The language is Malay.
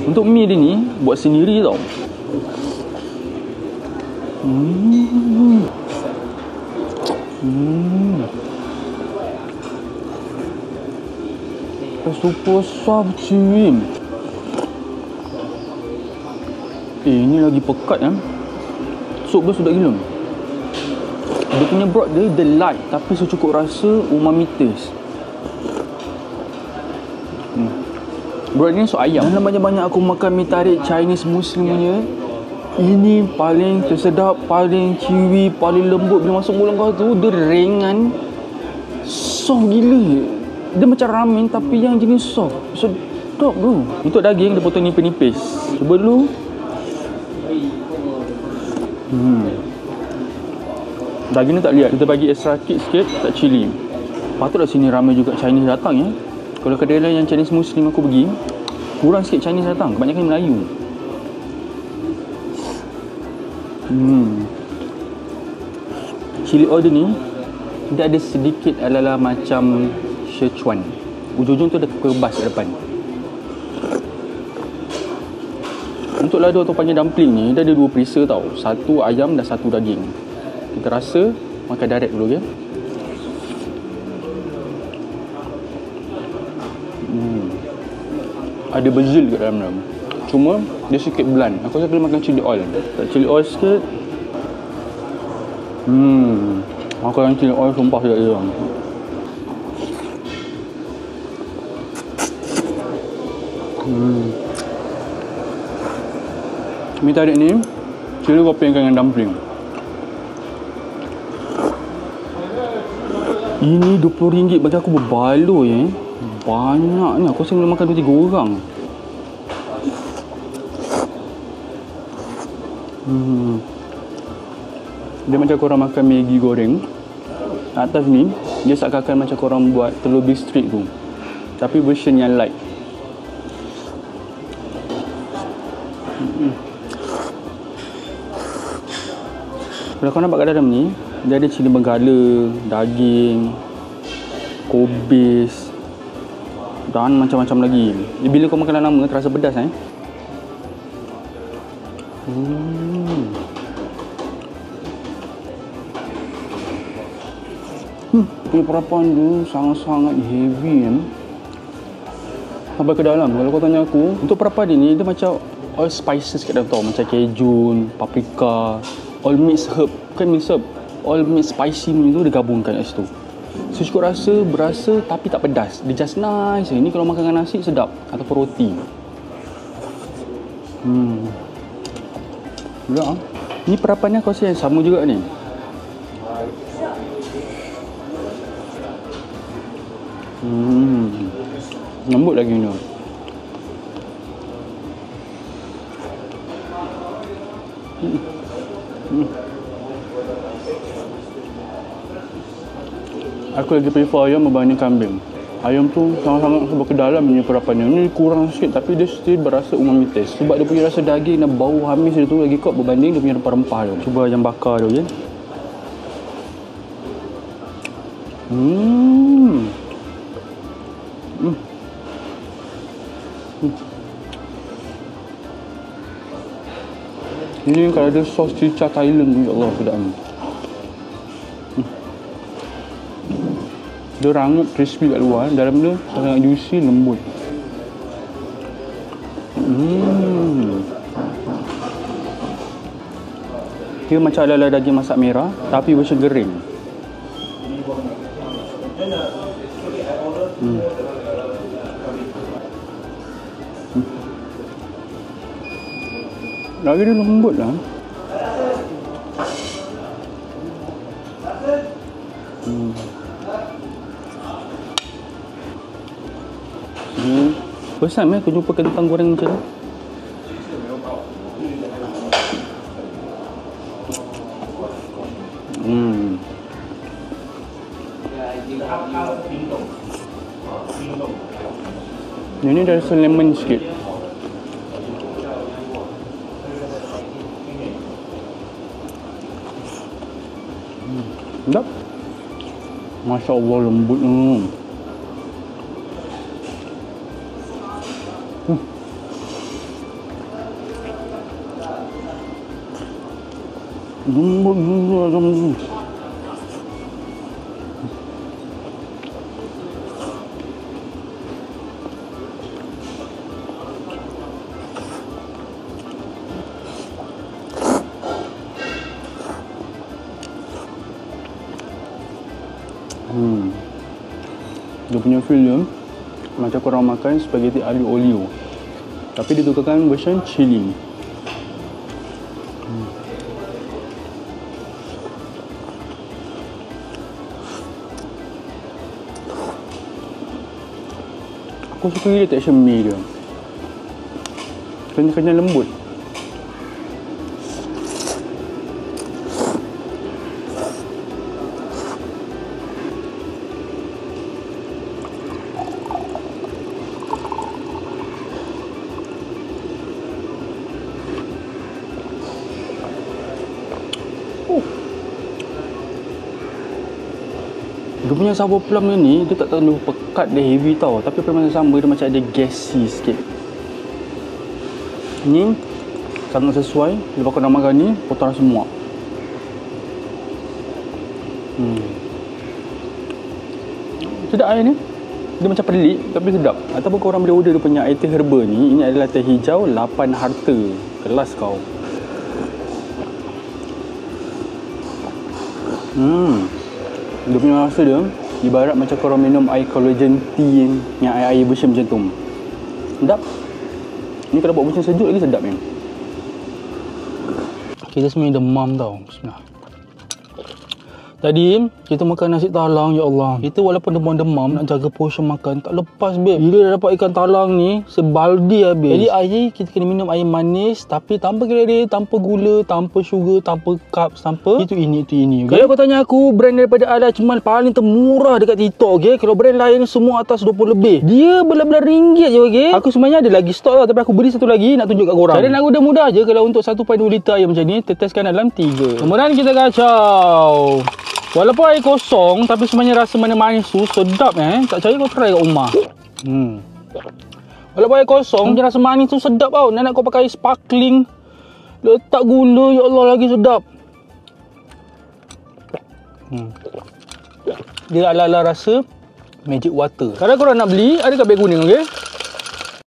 Untuk mie dia ni buat sendiri tau. Super soft cuy. Ini lagi pekat kan. Sup dia sedap gila. Dia punya broth dia light tapi secukup rasa umami taste. Broth ni sup ayam. Dalam banyak-banyak aku makan mie tarik Chinese Muslim punya, ini paling tersedap, paling chewy, paling lembut. Bila masuk mulut kau tu, dia ringan, soft gila. Dia macam ramen tapi yang jenis soft. Sedap tu. Untuk daging dia potong nipis-nipis. Cuba dulu. Daging ni tak lihat. Kita bagi extra sikit tak cili. Patutlah sini ramai juga Chinese datang ya. Kalau kedai lain yang Chinese Muslim aku pergi, kurang sikit Chinese datang. Kebanyakan Melayu. Chili oil ni dia ada sedikit ala-ala macam Sichuan. Ujung-ujung tu ada kebas kat depan. Untuk lado atau panggil dumpling ni, dia ada dua perisa tau. Satu ayam dan satu daging. Kita rasa makan direct dulu ya. Ada basil kat dalam dia. Cuma dia sikit bland. Aku rasa kena makan chili oil. Tak chili oil sikit. Makan chili oil sumpah sedap je. Mie tarik ni cili gorengkan dengan dumpling. Ini RM20 bagi aku berbaloi banyak ni. Aku rasa boleh makan 2-3 orang. Dia macam korang makan Maggi goreng. Atas ni dia seakan-akan macam korang buat telur bistrik tu, tapi version yang light. Kalau kau nampak kat dalam ni, dia ada cili benggala, daging, kobis dan macam-macam lagi. Bila kau makan lama terasa pedas Punya perapan dia sangat-sangat heavy kan. Sampai ke dalam. Kalau kau tanya aku, untuk perapan dia ni dia macam all spices kat dalam tau. Macam cajun, paprika, all mixed herb. Bukan mixed herb, all mixed spicy ni tu dia gabungkan kat situ. So cukup rasa, berasa tapi tak pedas. Dia just nice. Ni kalau makan dengan nasi sedap. Ataupun roti. Sedap. Ni perapannya kau rasa yang sama juga ni. Lembut lagi ni. Aku lagi prefer ayam berbanding kambing. Ayam tu sangat-sangat sebab ke dalam punya perapannya. Ni kurang sikit tapi dia still berasa umami taste. Sebab dia punya rasa daging dan bau hamis dia tu lagi kuat berbanding dia punya rempah-rempah tu. Cuba ayam bakar tu je. Ini kalau ada sos cicah Thailand tu, ya Allah, sedap ni. Dia rangup, crispy kat luar, dalam dia sangat juicy, lembut. Dia macam ala-ala daging masak merah tapi version kering. Lagi dia lembut lah. First time aku jumpa kentang goreng macam ni. Ini dah rasa lemon sikit. Sedap. Masya Allah lembut. Lembut juga macam ni. Dia punya feel dia macam korang makan spaghetti aglio olio, tapi dia tukarkan version chili. Aku suka gila texture mie dia. Kenyal-kenyal lembut. Dia punya sour plum ni, dia tak terlalu pekat dia heavy tau. Tapi pada masa sama dia macam ada gassy sikit. Ni sangat sesuai. Lepas kau nak makan ni, potong semua. Sedap air ni. Dia macam pelik tapi sedap. Ataupun korang boleh order dia punya air teh herba ni. Ini adalah teh hijau 8 harta. Kelas kau. Dia punya rasa dia ibarat macam korang minum air collagen tea yang air-air version macam tu. Sedap. Ni kalau buat version sejuk lagi sedap ni. Kita sebenarnya demam tau. Bismillah. Tadi kita makan nasi talang, ya Allah. Kita walaupun demam-demam nak jaga portion makan tak lepas babe. Bila dah dapat ikan talang ni sebaldi habis. Jadi air kita kena minum air manis tapi tanpa kalori, tanpa gula, tanpa sugar, tanpa carbs, tanpa itu ini. Okay? Kalau kau tanya aku brand daripada Ala cuma paling termurah dekat TikTok, okey. Kalau brand lain semua atas 20 lebih. Dia belas-belas ringgit je, okey. Aku sebenarnya ada lagi stok tau tapi aku beli satu lagi nak tunjuk kat korang. Cara nak mudah je kalau untuk 1.2 liter air macam ni, teteskan dalam 3. Kemudian kita kacau. Walaupun air kosong tapi sebenarnya rasa manis tu sedap tak percaya kau try kat rumah. Walaupun air kosong rasa manis tu sedap tau. Nak kau pakai sparkling letak gula, ya Allah lagi sedap. Dia ala-ala rasa magic water. Kalau korang nak beli ada kat beg kuning, okey.